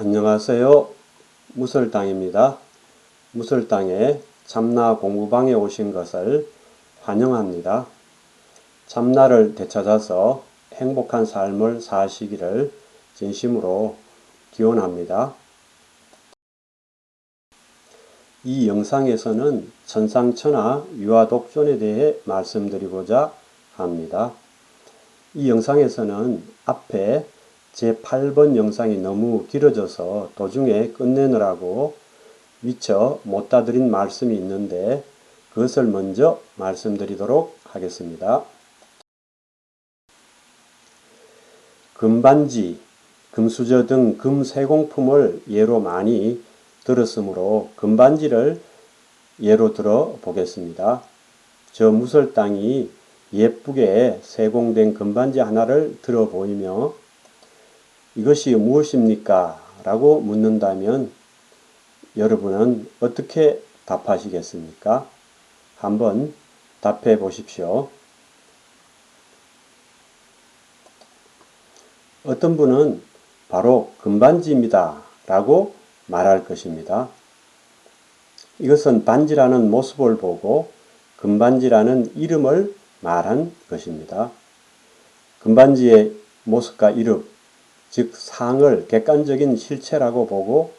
안녕하세요. 무설당입니다. 무설당의 참나 공부방에 오신 것을 환영합니다. 참나를 되찾아서 행복한 삶을 사시기를 진심으로 기원합니다. 이 영상에서는 천상천하 유아독존에 대해 말씀드리고자 합니다. 이 영상에서는 앞에 제8번 영상이 너무 길어져서 도중에 끝내느라고 미처 못 다드린 말씀이 있는데 그것을 먼저 말씀드리도록 하겠습니다. 금반지, 금수저 등 금세공품을 예로 많이 들었으므로 금반지를 예로 들어 보겠습니다. 저 무설당이 예쁘게 세공된 금반지 하나를 들어 보이며 이것이 무엇입니까? 라고 묻는다면 여러분은 어떻게 답하시겠습니까? 한번 답해 보십시오. 어떤 분은 바로 금반지입니다. 라고 말할 것입니다. 이것은 반지라는 모습을 보고 금반지라는 이름을 말한 것입니다. 금반지의 모습과 이름, 즉 상을 객관적인 실체라고 보고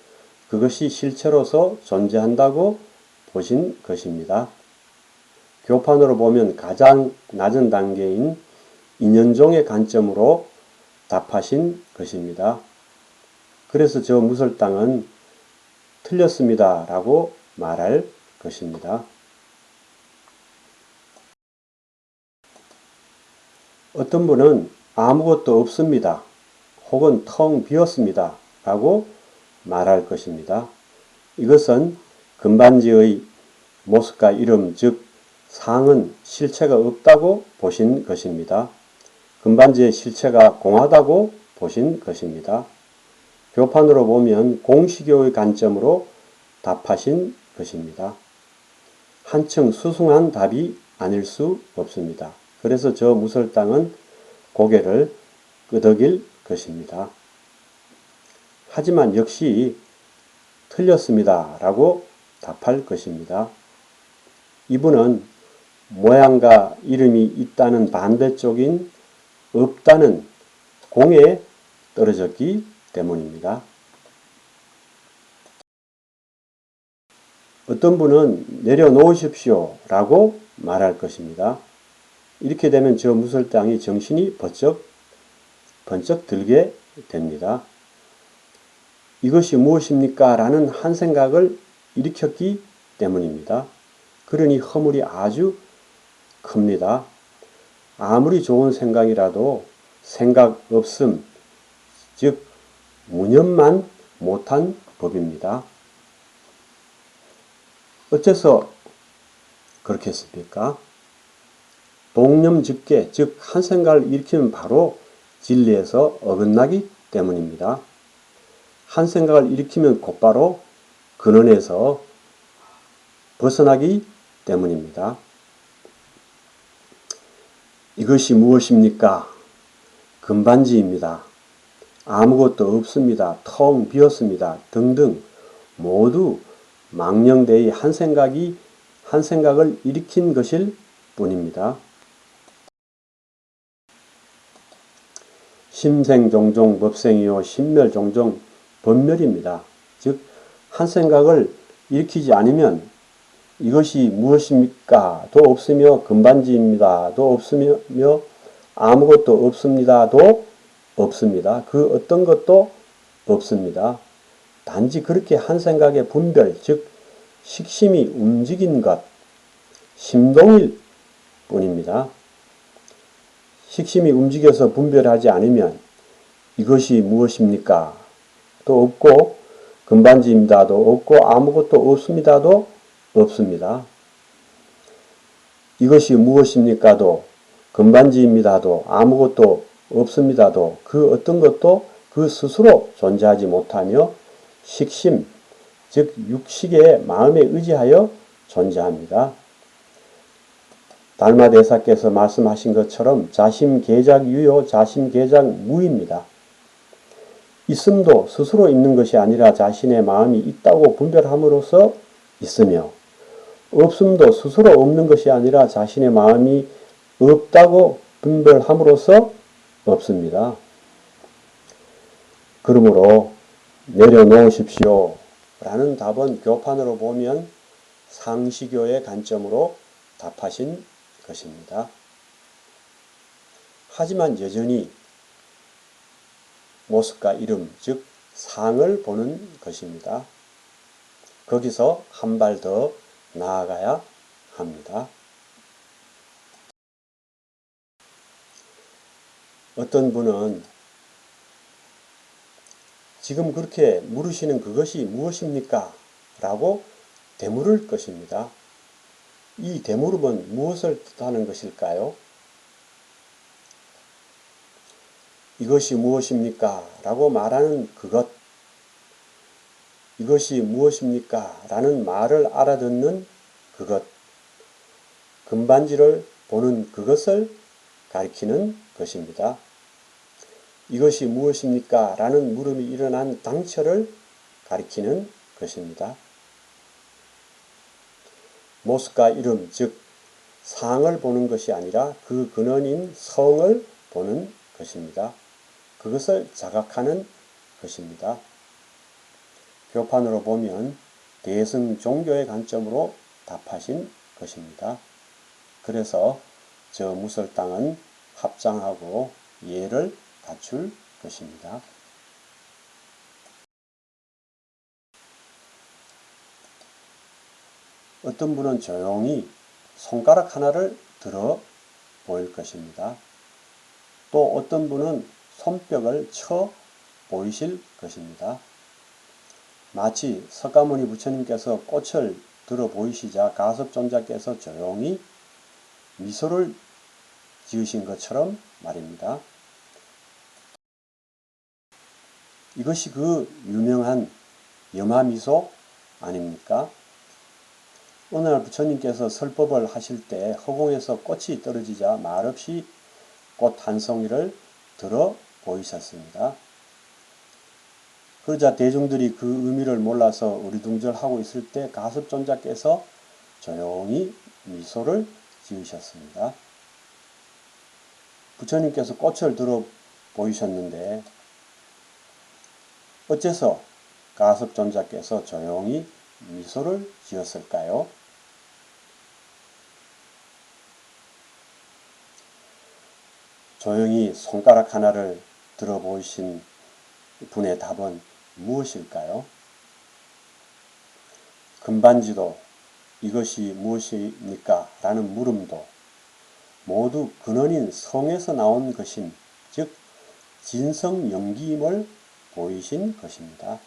그것이 실체로서 존재한다고 보신 것입니다. 교판으로 보면 가장 낮은 단계인 인연종의 관점으로 답하신 것입니다. 그래서 저 무설당은 틀렸습니다. 라고 말할 것입니다. 어떤 분은 아무것도 없습니다. 혹은 텅 비었습니다. 라고 말할 것입니다. 이것은 금반지의 모습과 이름, 즉 상은 실체가 없다고 보신 것입니다. 금반지의 실체가 공하다고 보신 것입니다. 교판으로 보면 공시교의 관점으로 답하신 것입니다. 한층 수승한 답이 아닐 수 없습니다. 그래서 저 무설당은 고개를 끄덕일 것입니다. 하지만 역시 틀렸습니다. 라고 답할 것입니다. 이분은 모양과 이름이 있다는 반대쪽인 없다는 공에 떨어졌기 때문입니다. 어떤 분은 내려놓으십시오. 라고 말할 것입니다. 이렇게 되면 저 무설당이 정신이 번쩍 들게 됩니다. 이것이 무엇입니까? 라는 한 생각을 일으켰기 때문입니다. 그러니 허물이 아주 큽니다. 아무리 좋은 생각이라도 생각 없음, 즉 무념만 못한 법입니다. 어째서 그렇겠습니까? 동념즉계, 즉 한 생각을 일으키면 바로 진리에서 어긋나기 때문입니다. 한 생각을 일으키면 곧바로 근원에서 벗어나기 때문입니다. 이것이 무엇입니까? 금반지입니다. 아무것도 없습니다. 텅 비었습니다. 등등 모두 망령되이 한 생각을 일으킨 것일 뿐입니다. 심생종종 법생이요 심멸종종 법멸입니다. 즉 한 생각을 일으키지 않으면 이것이 무엇입니까? 도 없으며 금반지입니다. 도 없으며 아무것도 없습니다. 도 없습니다. 그 어떤 것도 없습니다. 단지 그렇게 한 생각의 분별, 즉 식심이 움직인 것, 심동일 뿐입니다. 식심이 움직여서 분별하지 않으면 이것이 무엇입니까? 도 없고 금반지입니다도 없고 아무것도 없습니다도 없습니다. 이것이 무엇입니까도 금반지입니다도 아무것도 없습니다도 그 어떤 것도 그 스스로 존재하지 못하며 식심, 즉 육식의 마음에 의지하여 존재합니다. 달마대사께서 말씀하신 것처럼 자심계작유요 자심계작무입니다. 있음도 스스로 있는 것이 아니라 자신의 마음이 있다고 분별함으로써 있으며, 없음도 스스로 없는 것이 아니라 자신의 마음이 없다고 분별함으로써 없습니다. 그러므로 내려놓으십시오 라는 답은 교판으로 보면 상시교의 관점으로 답하신 것입니다. 하지만 여전히 모습과 이름, 즉 상을 보는 것입니다. 거기서 한 발 더 나아가야 합니다. 어떤 분은 지금 그렇게 물으시는 그것이 무엇입니까? 라고 되물을 것입니다. 이 되물음은 무엇을 뜻하는 것일까요? 이것이 무엇입니까? 라고 말하는 그것, 이것이 무엇입니까? 라는 말을 알아듣는 그것, 금반지를 보는 그것을 가리키는 것입니다. 이것이 무엇입니까? 라는 물음이 일어난 당처를 가리키는 것입니다. 모습과 이름, 즉 상을 보는 것이 아니라 그 근원인 성을 보는 것입니다. 그것을 자각하는 것입니다. 교판으로 보면 대승 종교의 관점으로 답하신 것입니다. 그래서 저 무설당은 합장하고 예를 갖출 것입니다. 어떤 분은 조용히 손가락 하나를 들어 보일 것입니다. 또 어떤 분은 손뼉을 쳐 보이실 것입니다. 마치 석가모니 부처님께서 꽃을 들어 보이시자 가섭존자께서 조용히 미소를 지으신 것처럼 말입니다. 이것이 그 유명한 염화미소 아닙니까? 오늘 부처님께서 설법을 하실 때 허공에서 꽃이 떨어지자 말없이 꽃 한 송이를 들어 보이셨습니다. 그러자 대중들이 그 의미를 몰라서 우리둥절하고 있을 때 가섭존자께서 조용히 미소를 지으셨습니다. 부처님께서 꽃을 들어 보이셨는데 어째서 가섭존자께서 조용히 미소를 지었을까요? 조용히 손가락 하나를 들어 보이신 분의 답은 무엇일까요? 금반지도 이것이 무엇입니까? 라는 물음도 모두 근원인 성에서 나온 것임, 즉 진성영기임을 보이신 것입니다.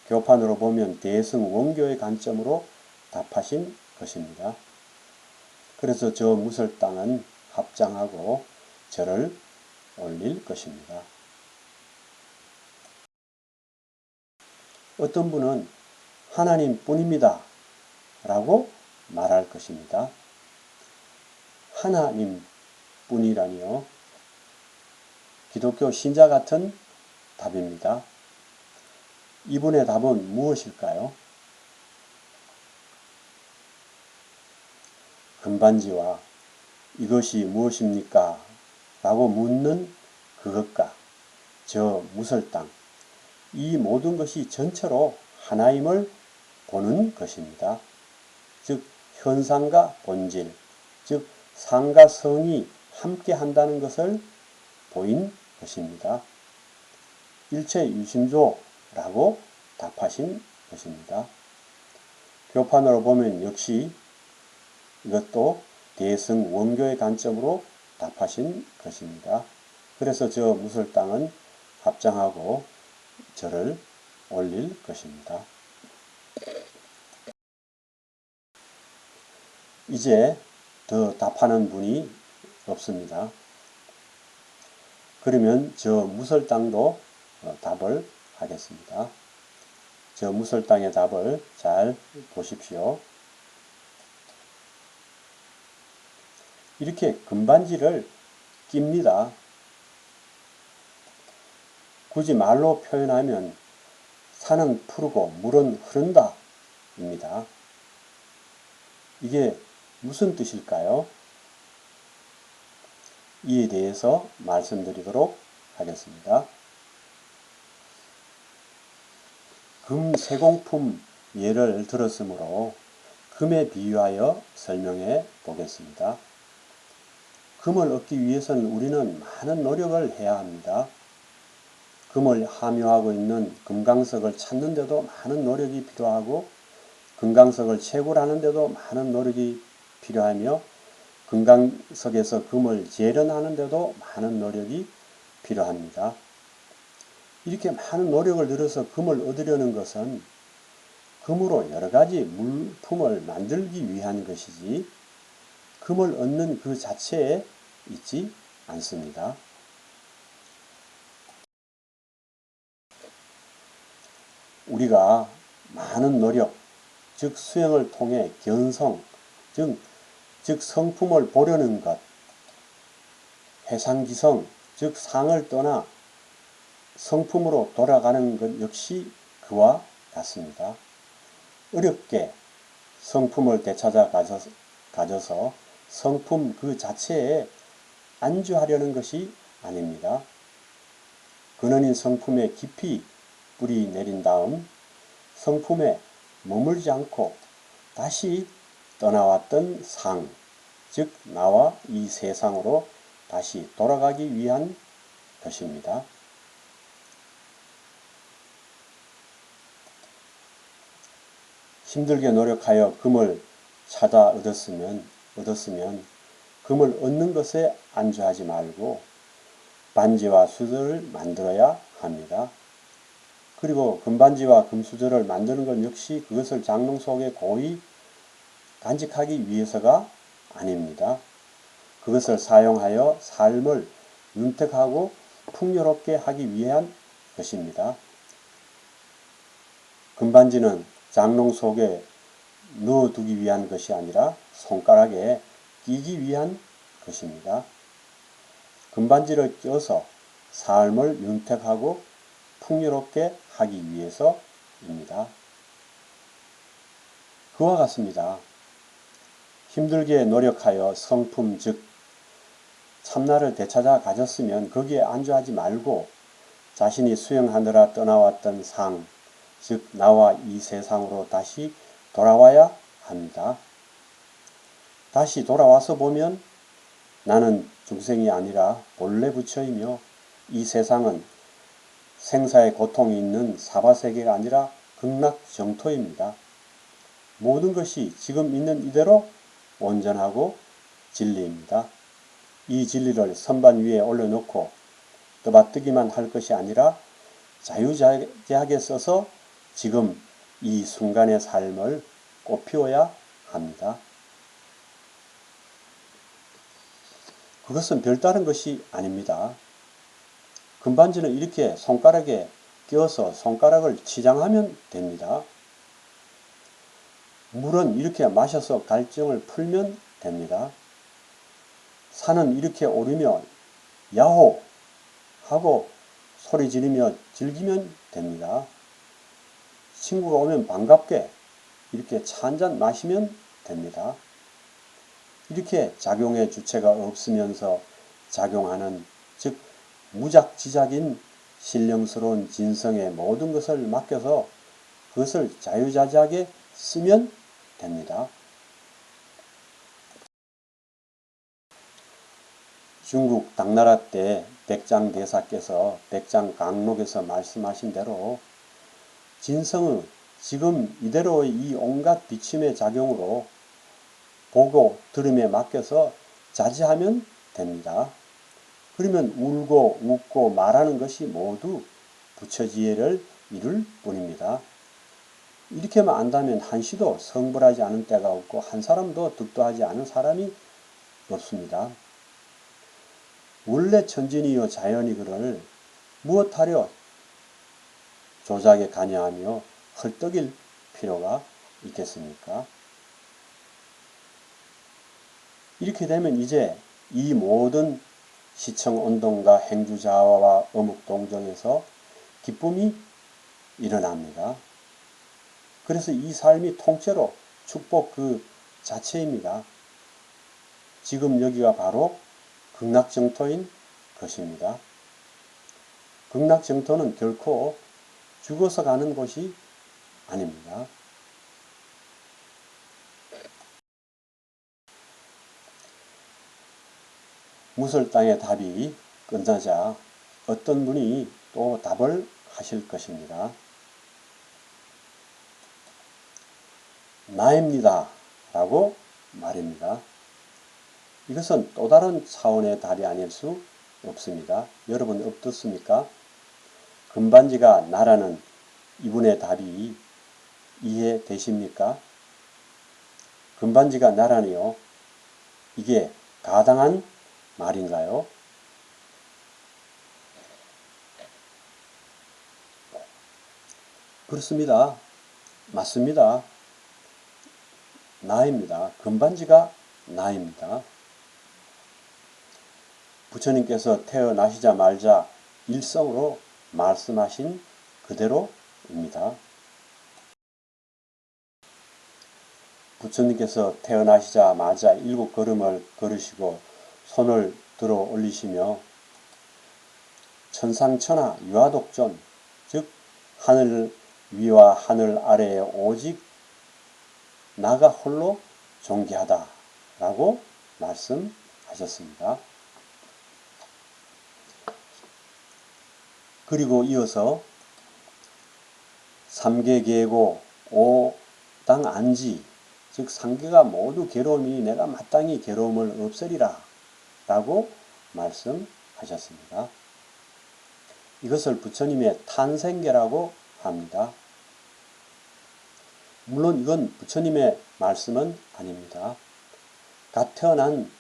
교판으로 보면 대승 원교의 관점으로 답하신 것입니다. 그래서 저 무설당은 합장하고 절을 올릴 것입니다. 어떤 분은 하나님 뿐입니다 라고 말할 것입니다. 하나님 뿐이라니요. 기독교 신자 같은 답입니다. 이분의 답은 무엇일까요? 금반지와 이것이 무엇입니까? 라고 묻는 그것과 저 무설당, 이 모든 것이 전체로 하나임을 보는 것입니다. 즉 현상과 본질, 즉 상과 성이 함께 한다는 것을 보인 것입니다. 일체 유심조라고 답하신 것입니다. 교판으로 보면 역시 이것도 대승 원교의 관점으로 답하신 것입니다. 그래서 저 무설당은 합장하고 절을 올릴 것입니다. 이제 더 답하는 분이 없습니다. 그러면 저 무설당도 답을 하겠습니다. 저 무설당의 답을 잘 보십시오. 이렇게 금반지를 낍니다. 굳이 말로 표현하면 산은 푸르고 물은 흐른다 입니다. 이게 무슨 뜻일까요? 이에 대해서 말씀드리도록 하겠습니다. 금 세공품 예를 들었으므로 금에 비유하여 설명해 보겠습니다. 금을 얻기 위해서는 우리는 많은 노력을 해야 합니다. 금을 함유하고 있는 금강석을 찾는데도 많은 노력이 필요하고 금강석을 채굴하는데도 많은 노력이 필요하며 금강석에서 금을 재련하는데도 많은 노력이 필요합니다. 이렇게 많은 노력을 들여서 금을 얻으려는 것은 금으로 여러 가지 물품을 만들기 위한 것이지 금을 얻는 그 자체에 있지 않습니다. 우리가 많은 노력, 즉 수행을 통해 견성, 즉 성품을 보려는 것, 회상기성, 즉 상을 떠나 성품으로 돌아가는 것 역시 그와 같습니다. 어렵게 성품을 되찾아 가져서 성품 그 자체에 안주하려는 것이 아닙니다. 근원인 성품에 깊이 뿌리 내린 다음 성품에 머물지 않고 다시 떠나왔던 상, 즉 나와 이 세상으로 다시 돌아가기 위한 것입니다. 힘들게 노력하여 금을 찾아 얻었으면 금을 얻는 것에 안주하지 말고 반지와 수저를 만들어야 합니다. 그리고 금반지와 금수저를 만드는 것 역시 그것을 장롱 속에 고이 간직하기 위해서가 아닙니다. 그것을 사용하여 삶을 윤택하고 풍요롭게 하기 위한 것입니다. 금반지는 장롱 속에 넣어두기 위한 것이 아니라 손가락에 끼기 위한 것입니다. 금반지를 껴서 삶을 윤택하고 풍요롭게 하기 위해서입니다. 그와 같습니다. 힘들게 노력하여 성품 즉 참나를 되찾아 가졌으면 거기에 안주하지 말고 자신이 수행하느라 떠나왔던 상, 즉 나와 이 세상으로 다시 돌아와야 합니다. 다시 돌아와서 보면 나는 중생이 아니라 본래 부처이며 이 세상은 생사의 고통이 있는 사바세계가 아니라 극락정토입니다. 모든 것이 지금 있는 이대로 온전하고 진리입니다. 이 진리를 선반 위에 올려놓고 떠받들기만 할 것이 아니라 자유자재하게 써서 지금 이 순간의 삶을 꽃피워야 합니다. 그것은 별다른 것이 아닙니다. 금반지는 이렇게 손가락에 끼워서 손가락을 치장하면 됩니다. 물은 이렇게 마셔서 갈증을 풀면 됩니다. 산은 이렇게 오르며 야호! 하고 소리 지르며 즐기면 됩니다. 친구가 오면 반갑게 이렇게 차 한잔 마시면 됩니다. 이렇게 작용의 주체가 없으면서 작용하는 즉 무작지작인 신령스러운 진성의 모든 것을 맡겨서 그것을 자유자재하게 쓰면 됩니다. 중국 당나라 때 백장대사께서 백장강록에서 말씀하신 대로 진성은 지금 이대로의 이 온갖 비침의 작용으로 보고 들음에 맡겨서 자제하면 됩니다. 그러면 울고 웃고 말하는 것이 모두 부처지혜를 이룰 뿐입니다. 이렇게만 안다면 한시도 성불하지 않은 때가 없고 한 사람도 득도하지 않은 사람이 없습니다. 원래 천진이요 자연이 그를 무엇하려 조작에 관여하며 헐떡일 필요가 있겠습니까? 이렇게 되면 이제 이 모든 시청운동과 행주자화와 어묵동정에서 기쁨이 일어납니다. 그래서 이 삶이 통째로 축복 그 자체입니다. 지금 여기가 바로 극락정토인 것입니다. 극락정토는 결코 죽어서 가는 곳이 아닙니다. 무설땅의 답이 끝나자 어떤 분이 또 답을 하실 것입니다. 나입니다. 라고 말입니다. 이것은 또 다른 차원의 답이 아닐 수 없습니다. 여러분 어떻습니까? 금반지가 나라는 이분의 답이 이해되십니까? 금반지가 나라니요. 이게 가당한 말인가요? 그렇습니다. 맞습니다. 나입니다. 금반지가 나입니다. 부처님께서 태어나시자마자 일성으로 말씀하신 그대로입니다. 부처님께서 태어나시자마자 7걸음을 걸으시고 손을 들어 올리시며 천상천하 유아독존, 즉 하늘 위와 하늘 아래에 오직 나가 홀로 존귀하다 라고 말씀하셨습니다. 그리고 이어서 삼계계고 오당 안지, 즉 삼계가 모두 괴로움이 내가 마땅히 괴로움을 없애리라 라고 말씀하셨습니다. 이것을 부처님의 탄생계라고 합니다. 물론 이건 부처님의 말씀은 아닙니다. 갓 태어난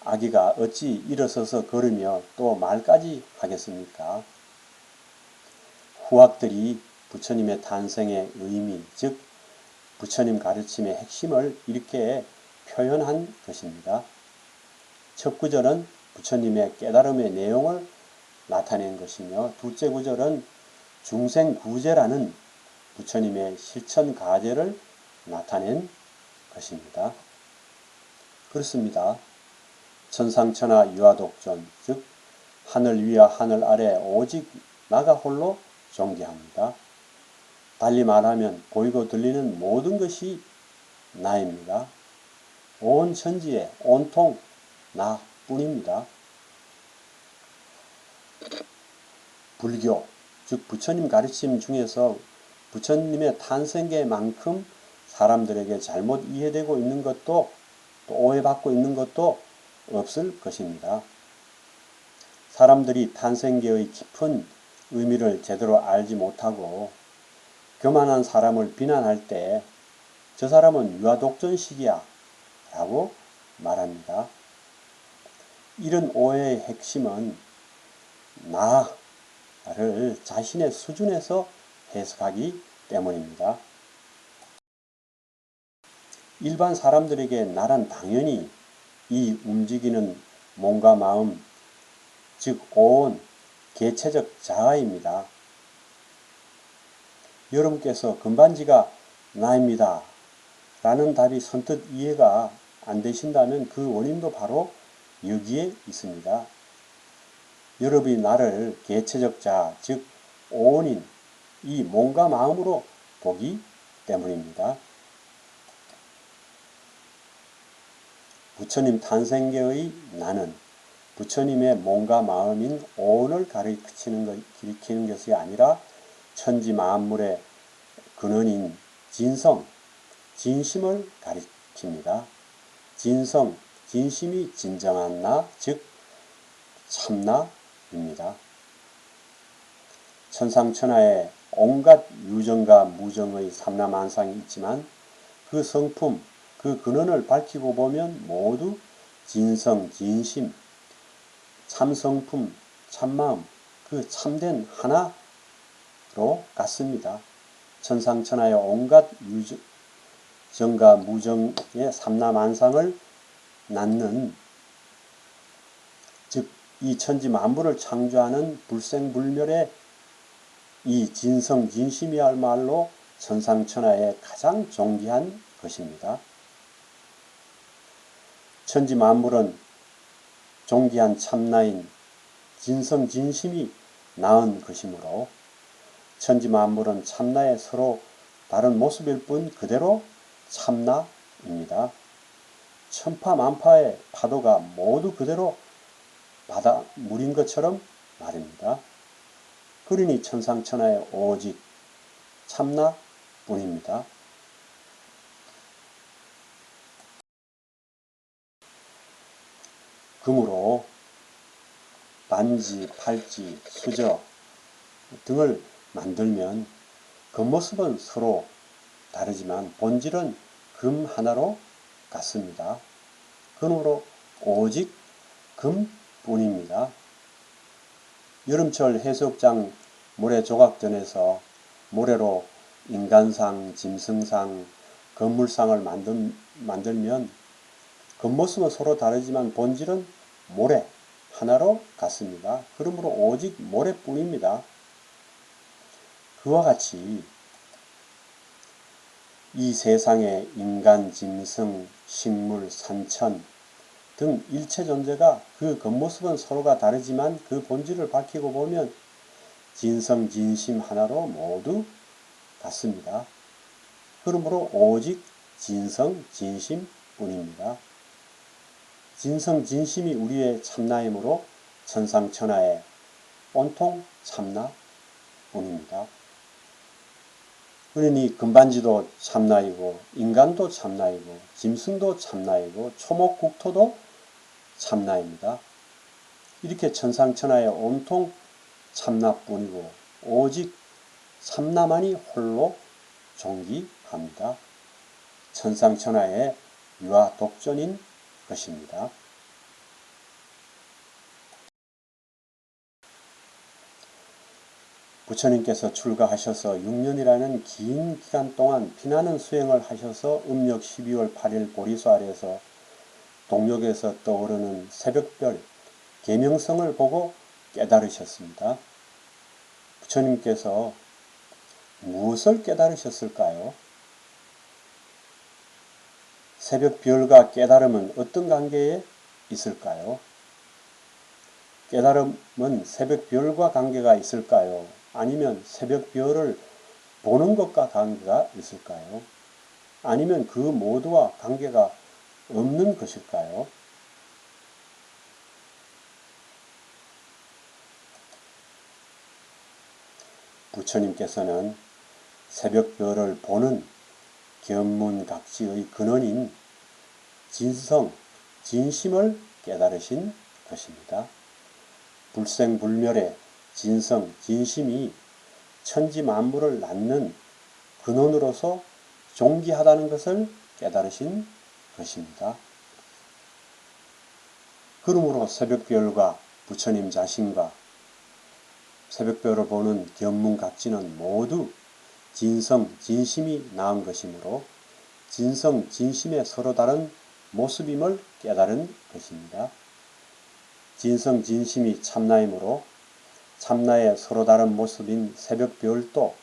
아기가 어찌 일어서서 걸으며 또 말까지 하겠습니까? 후학들이 부처님의 탄생의 의미, 즉 부처님 가르침의 핵심을 이렇게 표현한 것입니다. 첫 구절은 부처님의 깨달음의 내용을 나타낸 것이며 둘째 구절은 중생구제라는 부처님의 실천가제를 나타낸 것입니다. 그렇습니다. 천상천하 유아독존, 즉 하늘 위와 하늘 아래 오직 나가 홀로 존귀합니다. 달리 말하면 보이고 들리는 모든 것이 나입니다. 온 천지에 온통 나뿐입니다. 불교, 즉 부처님 가르침 중에서 부처님의 탄생계만큼 사람들에게 잘못 이해되고 있는 것도 또 오해받고 있는 것도 없을 것입니다. 사람들이 탄생계의 깊은 의미를 제대로 알지 못하고 교만한 사람을 비난할 때 저 사람은 유아독존식이야 라고 말합니다. 이런 오해의 핵심은 나를 자신의 수준에서 해석하기 때문입니다. 일반 사람들에게 나란 당연히 이 움직이는 몸과 마음, 즉 온 개체적 자아입니다. 여러분께서 금반지가 나입니다 라는 답이 선뜻 이해가 안 되신다면 그 원인도 바로 여기에 있습니다. 여러분이 나를 개체적 자아, 즉 온인 이 몸과 마음으로 보기 때문입니다. 부처님 탄생계의 나는 부처님의 몸과 마음인 온을 가리키는 것이 아니라 천지 만물의 근원인 진성, 진심을 가리킵니다. 진성, 진심이 진정한 나, 즉 참나입니다. 천상천하에 온갖 유정과 무정의 삼라만상이 있지만 그 성품, 그 근원을 밝히고 보면 모두 진성, 진심, 참성품, 참마음, 그 참된 하나로 같습니다. 천상천하의 온갖 유정과 무정의 삼라만상을 낳는, 즉 이 천지 만물을 창조하는 불생불멸의 이 진성진심이야말로 천상천하의 가장 존귀한 것입니다. 천지만물은 존귀한 참나인 진성진심이 낳은 것이므로 천지만물은 참나의 서로 다른 모습일 뿐 그대로 참나입니다. 천파만파의 파도가 모두 그대로 바닷물인 것처럼 말입니다. 그러니 천상천하의 오직 참나뿐입니다. 그러므로 반지, 팔찌, 수저 등을 만들면 겉모습은 서로 다르지만 본질은 금 하나로 같습니다. 그러므로 오직 금뿐입니다. 여름철 해수욕장 모래 조각전에서 모래로 인간상, 짐승상, 건물상을 만들면 겉모습은 서로 다르지만 본질은 모래 하나로 같습니다. 그러므로 오직 모래뿐입니다. 그와 같이 이 세상의 인간, 짐승, 식물, 산천 등 일체 존재가 그 겉모습은 서로가 다르지만 그 본질을 밝히고 보면 진성진심 하나로 모두 같습니다. 그러므로 오직 진성진심뿐입니다. 진성진심이 우리의 참나이므로 천상천하의 온통 참나뿐입니다. 그러니 금반지도 참나이고 인간도 참나이고 짐승도 참나이고 초목국토도 참나입니다. 이렇게 천상천하의 온통 참나뿐이고 오직 참나만이 홀로 존귀합니다. 천상천하의 유아 독존인 것입니다. 부처님께서 출가하셔서 6년이라는 긴 기간 동안 피나는 수행을 하셔서 음력 12월 8일 보리수 아래에서 동력에서 떠오르는 새벽별 계명성을 보고 깨달으셨습니다. 부처님께서 무엇을 깨달으셨을까요? 새벽별과 깨달음은 어떤 관계에 있을까요? 깨달음은 새벽별과 관계가 있을까요? 아니면 새벽별을 보는 것과 관계가 있을까요? 아니면 그 모두와 관계가 없는 것일까요? 부처님께서는 새벽별을 보는 견문각지의 근원인 진성, 진심을 깨달으신 것입니다. 불생불멸의 진성, 진심이 천지만물을 낳는 근원으로서 존귀하다는 것을 깨달으신 것입니다. 그러므로 새벽별과 부처님 자신과 새벽별을 보는 견문각지는 모두 진성, 진심이 낳은 것이므로 진성, 진심의 서로 다른 모습임을 깨달은 것입니다. 진성, 진심이 참나이므로 참나의 서로 다른 모습인 새벽별도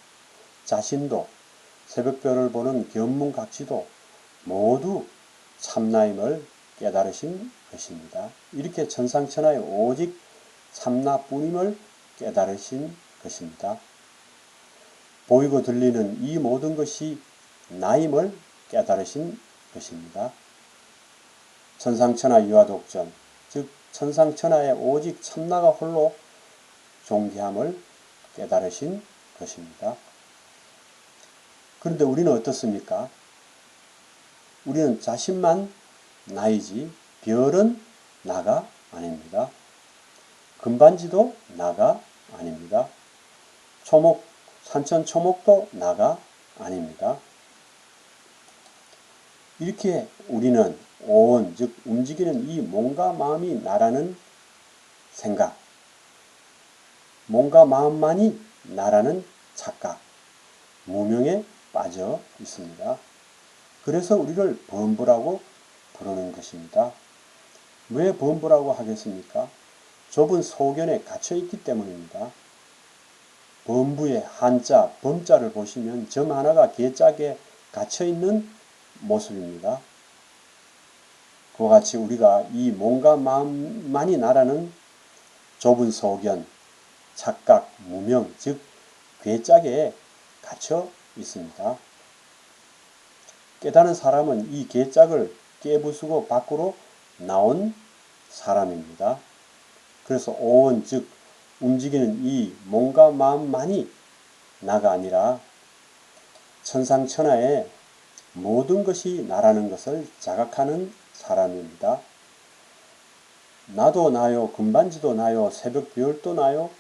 자신도 새벽별을 보는 견문각지도 모두 참나임을 깨달으신 것입니다. 이렇게 천상천하의 오직 참나뿐임을 깨달으신 것입니다. 보이고 들리는 이 모든 것이 나임을 깨달으신 것입니다. 천상천하 유아독전, 즉 천상천하의 오직 참나가 홀로 존귀함을 깨달으신 것입니다. 그런데 우리는 어떻습니까? 우리는 자신만 나이지 별은 나가 아닙니다. 금반지도 나가 아닙니다. 산천 초목도 나가 아닙니다. 이렇게 우리는 즉 움직이는 이 몸과 마음이 나라는 생각, 몸과 마음만이 나라는 착각, 무명에 빠져 있습니다. 그래서 우리를 범부라고 부르는 것입니다. 왜 범부라고 하겠습니까? 좁은 소견에 갇혀 있기 때문입니다. 범부의 한자, 범자를 보시면 점 하나가 개짝에 갇혀있는 모습입니다. 그와 같이 우리가 이 몸과 마음만이 나라는 좁은 소견, 착각, 무명, 즉 괴짝에 갇혀 있습니다. 깨달은 사람은 이 괴짝을 깨부수고 밖으로 나온 사람입니다. 그래서 오온, 즉 움직이는 이 몸과 마음만이 나가 아니라 천상천하의 모든 것이 나라는 것을 자각하는 사람입니다. 나도 나요, 금반지도 나요, 새벽별도 나요,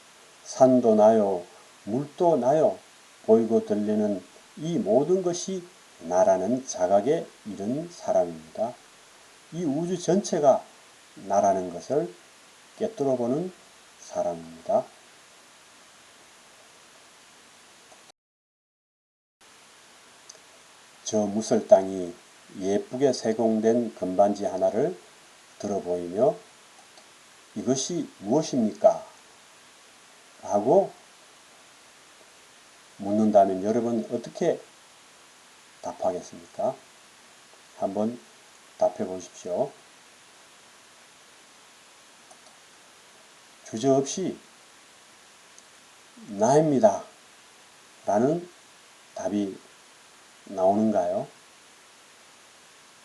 산도 나요, 물도 나요, 보이고 들리는 이 모든 것이 나라는 자각에 이른 사람입니다. 이 우주 전체가 나라는 것을 깨뜨려 보는 사람입니다. 저 무설 땅이 예쁘게 세공된 금반지 하나를 들어 보이며 이것이 무엇입니까? 라고 묻는다면 여러분 어떻게 답하겠습니까? 한번 답해 보십시오. 주저없이 나입니다. 라는 답이 나오는가요?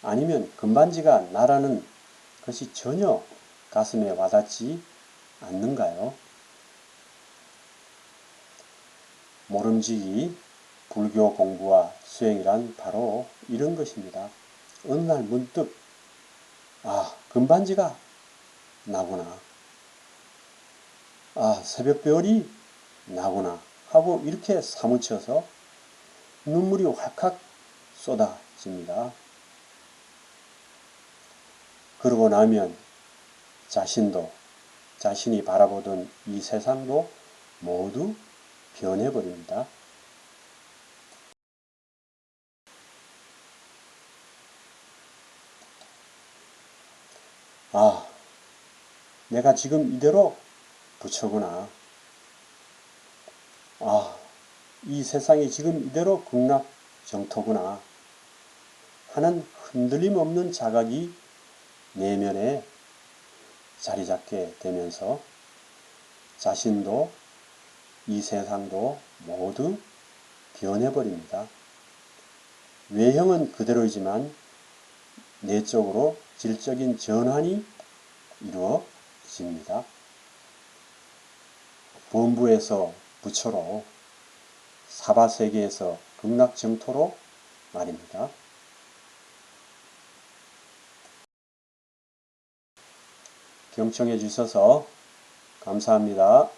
아니면 금반지가 나라는 것이 전혀 가슴에 와닿지 않는가요? 모름지기 불교 공부와 수행이란 바로 이런 것입니다. 어느 날 문득 금반지가 나구나. 새벽별이 나구나 하고 이렇게 사무쳐서 눈물이 확확 쏟아집니다. 그러고 나면 자신도 자신이 바라보던 이 세상도 모두 변해버립니다. 내가 지금 이대로 부처구나. 이 세상이 지금 이대로 극락정토구나 하는 흔들림 없는 자각이 내면에 자리 잡게 되면서 자신도 이 세상도 모두 변해버립니다. 외형은 그대로이지만 내적으로 질적인 전환이 이루어집니다. 범부에서 부처로, 사바세계에서 극락정토로 말입니다. 경청해 주셔서 감사합니다.